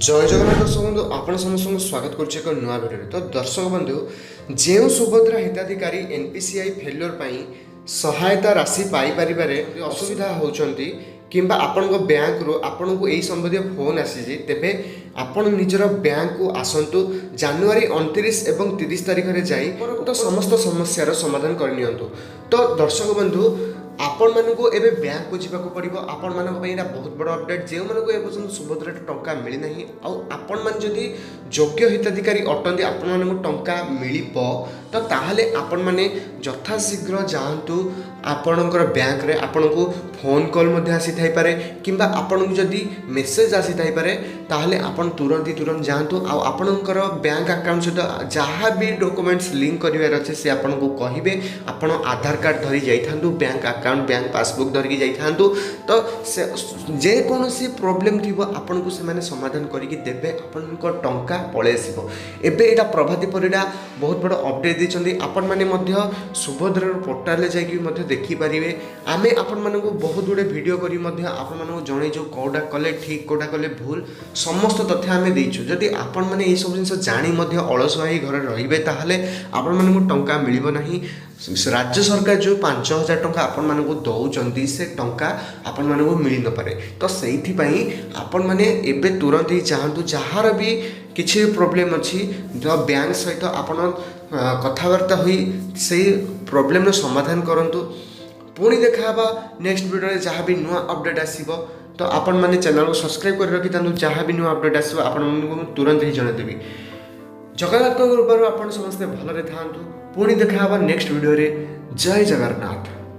जय जगन्नाथ दर्शक बंधु आपण समस्त स्वागत करुचे एक नुआ भिडियो। तो दर्शक बंधु जो सुभद्रा हिताधिकारी एनपीसीआई फेल्योर पाई सहायता राशि पाई परिबारे असुविधा होचंती किंबा आपण बैंक रो आपण को एई संबंधी फोन आसी तेबे आपण निजर बैंक को आसंतु जनवरी 29 एवं 30 तारिख रे जाई तो समस्त समस्यार समाधान कर नियंतु। तो दर्शक बंधु आपण मानक एबे बैंक को जीवा पड़ो आपण मानक बहुत बड़ अपडेट जो मानक एपर्तन सुभद्रा टंका मिली नहीं आपण मान जदि योग्य हिताधिकारी अटंती आपण मानक टंका मिलिबो तो ताहले आपण माने यथाशीघ्र जातु आपणकर बैंक रे आपण को फोन कॉल मध्ये आसी थाई पारे किंबा आपण को जदि मेसेज आसी थाई पारे ताहले आपण तुरंत जातु आ आपणकर बैंक अकाउंट सहित जहाँ भी डॉक्यूमेंट्स लिंक करिवार अछि से आपण को कहिबे आपण आधार कार्ड धरी जाइथांतु बैंक अकाउंट बैंक पासबुक धरिकी जाइथांतु तो से जे कोनोसी प्रॉब्लम थिबो आपण को से माने समाधान करिकी देबे आपणको टंका पळे आसीबो। एबे एटा प्रभाती परिडा बहुत बड़ अपडेट दिछन्ती आपण माने मध्य सुभद्रा पोर्टल ले जाई कि मध्य देखि परिबे। आमे आपण मानको बहुत गुडे वीडियो करी मध्य आपण मानको जणे जो कोडा कले ठीक कोडा कले भूल समस्त तथ्य आमे देइछु। जदि आपण माने ए सब जिंस जानि मध्य अलसुआई घर रहिबे ताहले आपण मानको टंका मिलिबो नाही। राज्य सरकार जो 5000 टंका आपण मानको दउचंती से टंका आपण मानको मिलि न पारे। तो सेइथि पई आपण माने एबे तुरंत ही चाहंतु जहार भी किछि प्रॉब्लम अछि जो बैंक सहित आपण कथावार्ता हुई से प्रॉब्लम समाधान करंतु। पुणी देखा नेक्स्ट वीडियो रे जहाँ भी नुआ अपडेट आसीबो तो आपण माने चैनल को सब्सक्राइब कर रखि तांतु जहाँ भी नुआ अपडेट आसीबो आपण मानको तुरंत ही जणाई देबी। जगन्नाथ कृपारू आपण समस्त भलरे थांतु। पुणी देखा नेक्स्ट वीडियो रे। जय जगन्नाथ।